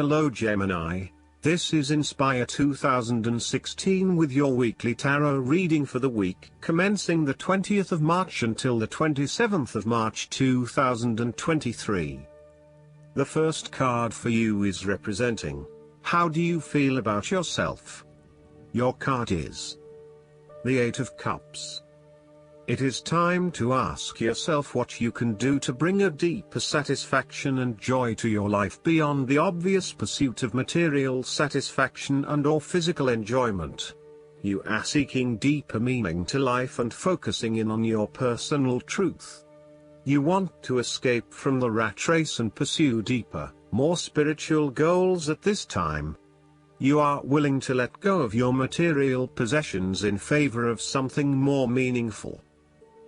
Hello Gemini, this is Inspire 2016 with your weekly tarot reading for the week commencing the 20th of March until the 27th of March 2023. The first card for you is representing, how do you feel about yourself? Your card is the Eight of Cups. It is time to ask yourself what you can do to bring a deeper satisfaction and joy to your life beyond the obvious pursuit of material satisfaction and/or physical enjoyment. You are seeking deeper meaning to life and focusing in on your personal truth. You want to escape from the rat race and pursue deeper, more spiritual goals at this time. You are willing to let go of your material possessions in favor of something more meaningful.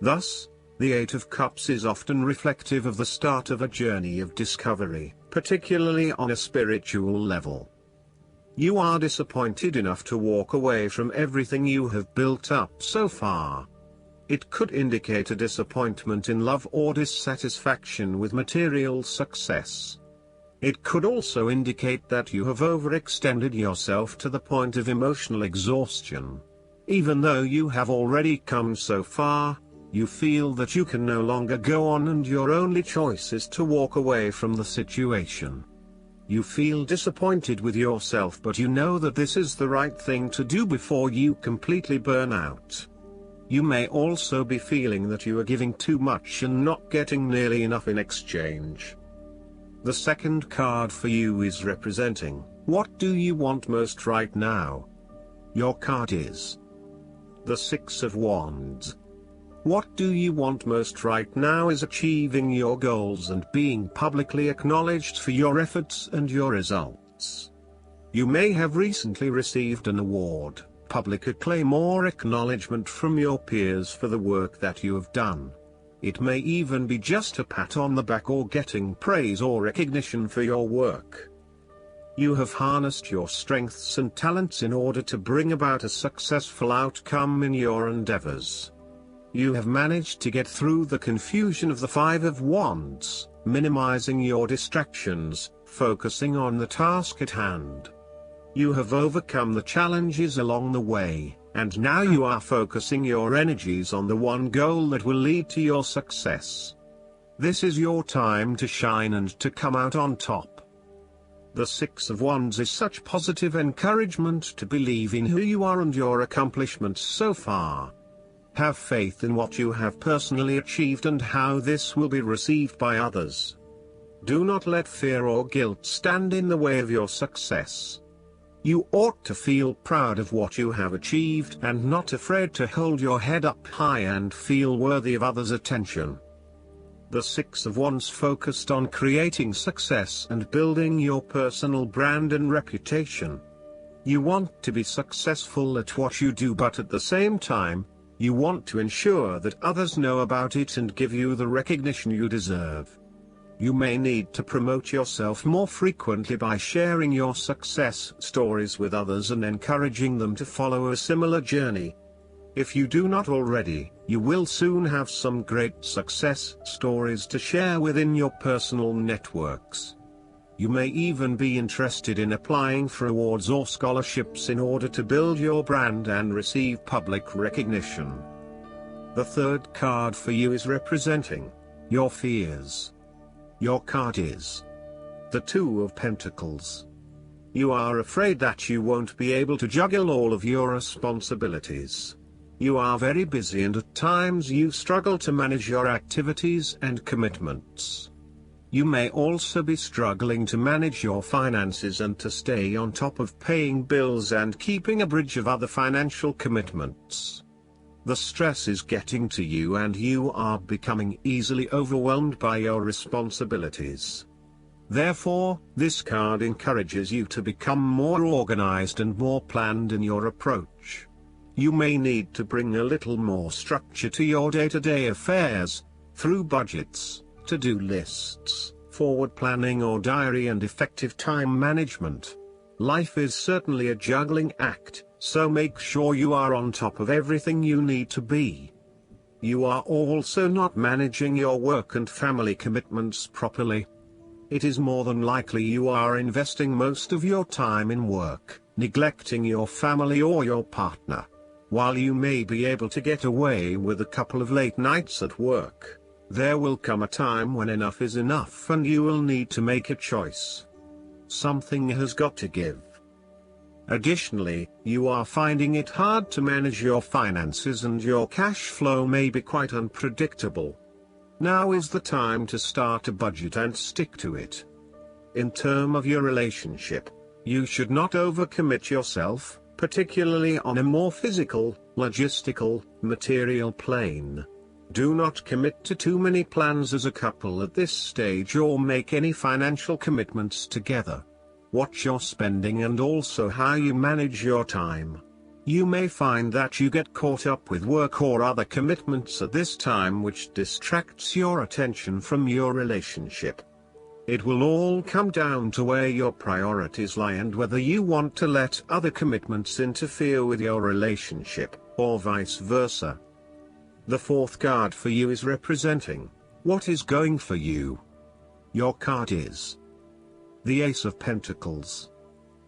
Thus, the Eight of Cups is often reflective of the start of a journey of discovery, particularly on a spiritual level. You are disappointed enough to walk away from everything you have built up so far. It could indicate a disappointment in love or dissatisfaction with material success. It could also indicate that you have overextended yourself to the point of emotional exhaustion. Even though you have already come so far, you feel that you can no longer go on and your only choice is to walk away from the situation. You feel disappointed with yourself, but you know that this is the right thing to do before you completely burn out. You may also be feeling that you are giving too much and not getting nearly enough in exchange. The second card for you is representing, what do you want most right now? Your card is the Six of Wands. What do you want most right now is achieving your goals and being publicly acknowledged for your efforts and your results. You may have recently received an award, public acclaim or acknowledgement from your peers for the work that you have done. It may even be just a pat on the back or getting praise or recognition for your work. You have harnessed your strengths and talents in order to bring about a successful outcome in your endeavors. You have managed to get through the confusion of the Five of Wands, minimizing your distractions, focusing on the task at hand. You have overcome the challenges along the way, and now you are focusing your energies on the one goal that will lead to your success. This is your time to shine and to come out on top. The Six of Wands is such positive encouragement to believe in who you are and your accomplishments so far. Have faith in what you have personally achieved and how this will be received by others. Do not let fear or guilt stand in the way of your success. You ought to feel proud of what you have achieved and not afraid to hold your head up high and feel worthy of others' attention. The Six of Wands focused on creating success and building your personal brand and reputation. You want to be successful at what you do, but at the same time, you want to ensure that others know about it and give you the recognition you deserve. You may need to promote yourself more frequently by sharing your success stories with others and encouraging them to follow a similar journey. If you do not already, you will soon have some great success stories to share within your personal networks. You may even be interested in applying for awards or scholarships in order to build your brand and receive public recognition. The third card for you is representing your fears. Your card is the Two of Pentacles. You are afraid that you won't be able to juggle all of your responsibilities. You are very busy and at times you struggle to manage your activities and commitments. You may also be struggling to manage your finances and to stay on top of paying bills and keeping a bridge of other financial commitments. The stress is getting to you and you are becoming easily overwhelmed by your responsibilities. Therefore, this card encourages you to become more organized and more planned in your approach. You may need to bring a little more structure to your day-to-day affairs, through budgets, to-do lists, forward planning or diary and effective time management. Life is certainly a juggling act, so make sure you are on top of everything you need to be. You are also not managing your work and family commitments properly. it is more than likely you are investing most of your time in work, neglecting your family or your partner. While you may be able to get away with a couple of late nights at work, there will come a time when enough is enough and you will need to make a choice. Something has got to give. Additionally, you are finding it hard to manage your finances and your cash flow may be quite unpredictable. Now is the time to start a budget and stick to it. In terms of your relationship, you should not overcommit yourself, particularly on a more physical, logistical, material plane. Do not commit to too many plans as a couple at this stage or make any financial commitments together. Watch your spending and also how you manage your time. You may find that you get caught up with work or other commitments at this time which distracts your attention from your relationship. It will all come down to where your priorities lie and whether you want to let other commitments interfere with your relationship, or vice versa. The fourth card for you is representing what is going for you. Your card is the Ace of Pentacles.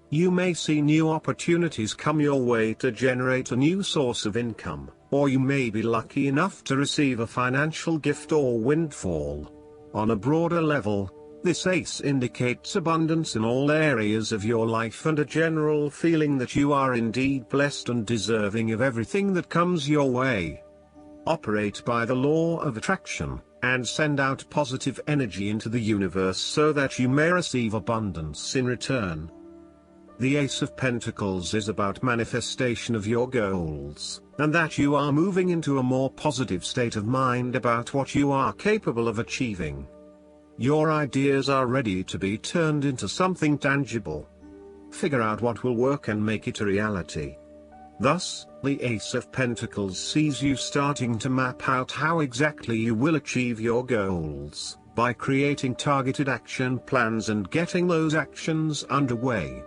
You may see new opportunities come your way to generate a new source of income, or you may be lucky enough to receive a financial gift or windfall. On a broader level, this ace indicates abundance in all areas of your life and a general feeling that you are indeed blessed and deserving of everything that comes your way. Operate by the law of attraction, and send out positive energy into the universe so that you may receive abundance in return. The Ace of Pentacles is about manifestation of your goals, and that you are moving into a more positive state of mind about what you are capable of achieving. Your ideas are ready to be turned into something tangible. Figure out what will work and make it a reality. Thus, the Ace of Pentacles sees you starting to map out how exactly you will achieve your goals, by creating targeted action plans and getting those actions underway.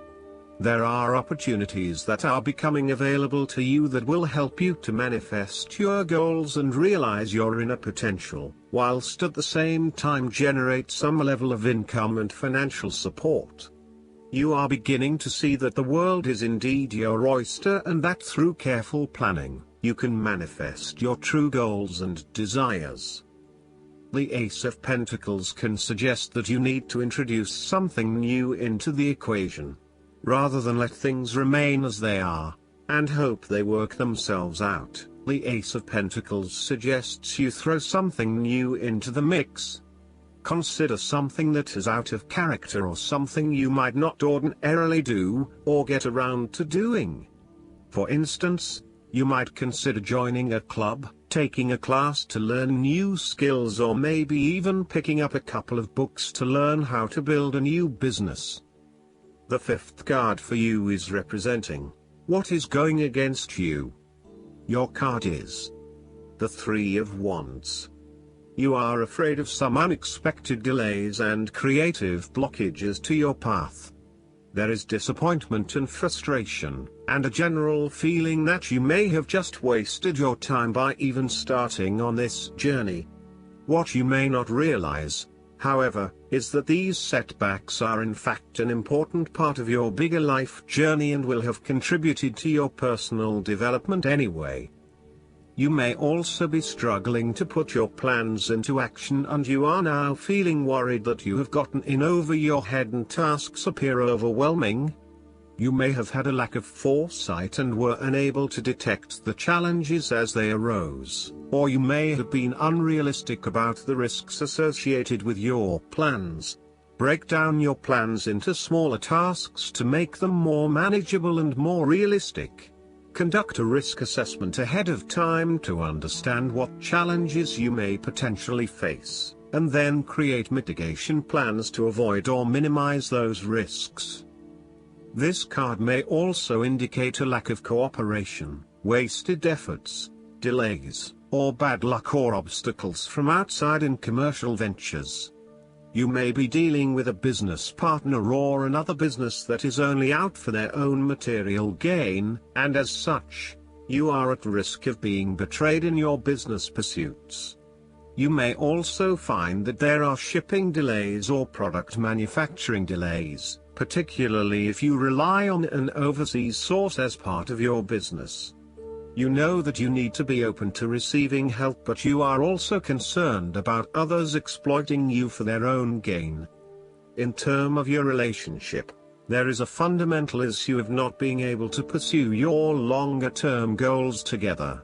There are opportunities that are becoming available to you that will help you to manifest your goals and realize your inner potential, whilst at the same time generate some level of income and financial support. You are beginning to see that the world is indeed your oyster and that through careful planning, you can manifest your true goals and desires. The Ace of Pentacles can suggest that you need to introduce something new into the equation, rather than let things remain as they are, and hope they work themselves out. The Ace of Pentacles suggests you throw something new into the mix. Consider something that is out of character or something you might not ordinarily do, or get around to doing. For instance, you might consider joining a club, taking a class to learn new skills, or maybe even picking up a couple of books to learn how to build a new business. The fifth card for you is representing what is going against you. Your card is the Three of Wands. You are afraid of some unexpected delays and creative blockages to your path. There is disappointment and frustration, and a general feeling that you may have just wasted your time by even starting on this journey. What you may not realize, however, is that these setbacks are in fact an important part of your bigger life journey and will have contributed to your personal development anyway. You may also be struggling to put your plans into action, and you are now feeling worried that you have gotten in over your head and tasks appear overwhelming. You may have had a lack of foresight and were unable to detect the challenges as they arose, or you may have been unrealistic about the risks associated with your plans. Break down your plans into smaller tasks to make them more manageable and more realistic. Conduct a risk assessment ahead of time to understand what challenges you may potentially face, and then create mitigation plans to avoid or minimize those risks. This card may also indicate a lack of cooperation, wasted efforts, delays, or bad luck or obstacles from outside in commercial ventures. You may be dealing with a business partner or another business that is only out for their own material gain, and as such, you are at risk of being betrayed in your business pursuits. You may also find that there are shipping delays or product manufacturing delays, particularly if you rely on an overseas source as part of your business. You know that you need to be open to receiving help, but you are also concerned about others exploiting you for their own gain. In terms of your relationship, there is a fundamental issue of not being able to pursue your longer-term goals together.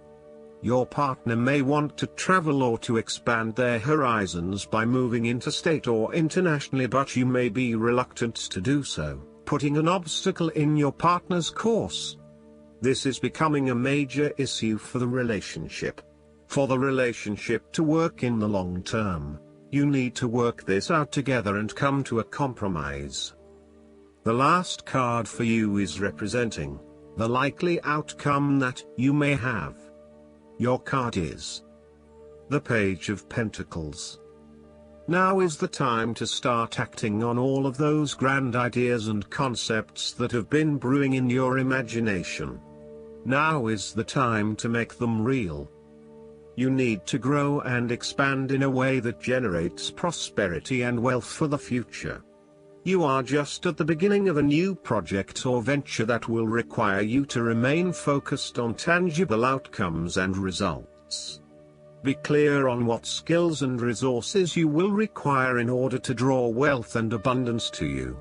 Your partner may want to travel or to expand their horizons by moving interstate or internationally, but you may be reluctant to do so, putting an obstacle in your partner's course. This is becoming a major issue for the relationship. For the relationship to work in the long term, you need to work this out together and come to a compromise. The last card for you is representing the likely outcome that you may have. Your card is the Page of Pentacles. Now is the time to start acting on all of those grand ideas and concepts that have been brewing in your imagination. Now is the time to make them real. You need to grow and expand in a way that generates prosperity and wealth for the future. You are just at the beginning of a new project or venture that will require you to remain focused on tangible outcomes and results. Be clear on what skills and resources you will require in order to draw wealth and abundance to you.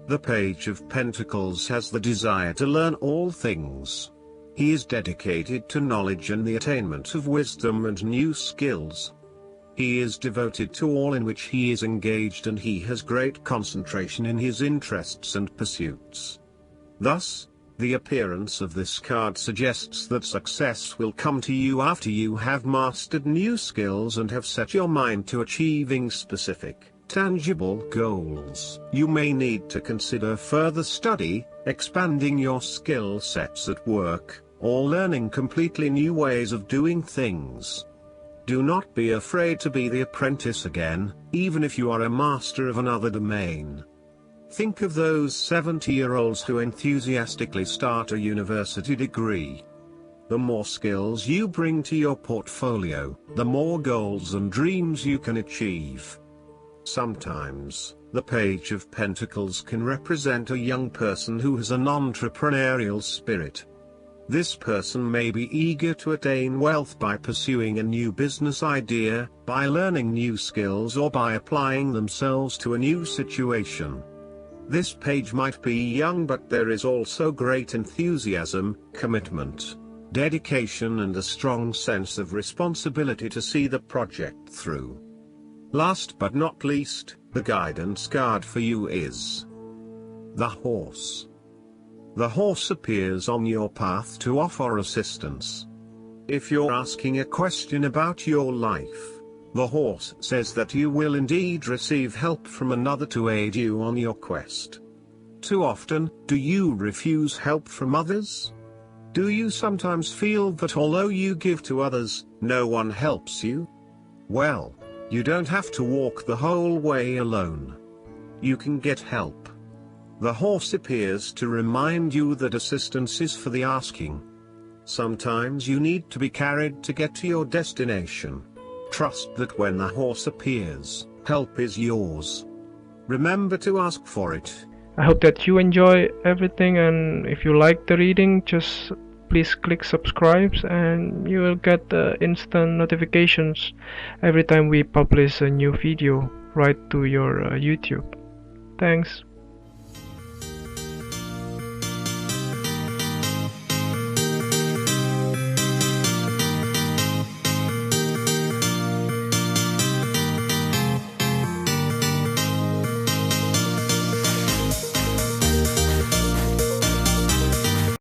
The Page of Pentacles has the desire to learn all things. He is dedicated to knowledge and the attainment of wisdom and new skills. He is devoted to all in which he is engaged, and he has great concentration in his interests and pursuits. Thus, the appearance of this card suggests that success will come to you after you have mastered new skills and have set your mind to achieving specific, tangible goals. You may need to consider further study, expanding your skill sets at work, or learning completely new ways of doing things. Do not be afraid to be the apprentice again, even if you are a master of another domain. Think of those 70-year-olds who enthusiastically start a university degree. The more skills you bring to your portfolio, the more goals and dreams you can achieve. Sometimes, the Page of Pentacles can represent a young person who has an entrepreneurial spirit. This person may be eager to attain wealth by pursuing a new business idea, by learning new skills, or by applying themselves to a new situation. This page might be young, but there is also great enthusiasm, commitment, dedication, and a strong sense of responsibility to see the project through. Last but not least, the guidance card for you is the Horse. The horse appears on your path to offer assistance. If you're asking a question about your life, the horse says that you will indeed receive help from another to aid you on your quest. Too often, do you refuse help from others? Do you sometimes feel that although you give to others, no one helps you? Well, you don't have to walk the whole way alone. You can get help. The horse appears to remind you that assistance is for the asking. Sometimes you need to be carried to get to your destination. Trust that when the horse appears, help is yours. Remember to ask for it. I hope that you enjoy everything, and if you like the reading, just please click subscribe and you will get instant notifications every time we publish a new video right to your YouTube. Thanks.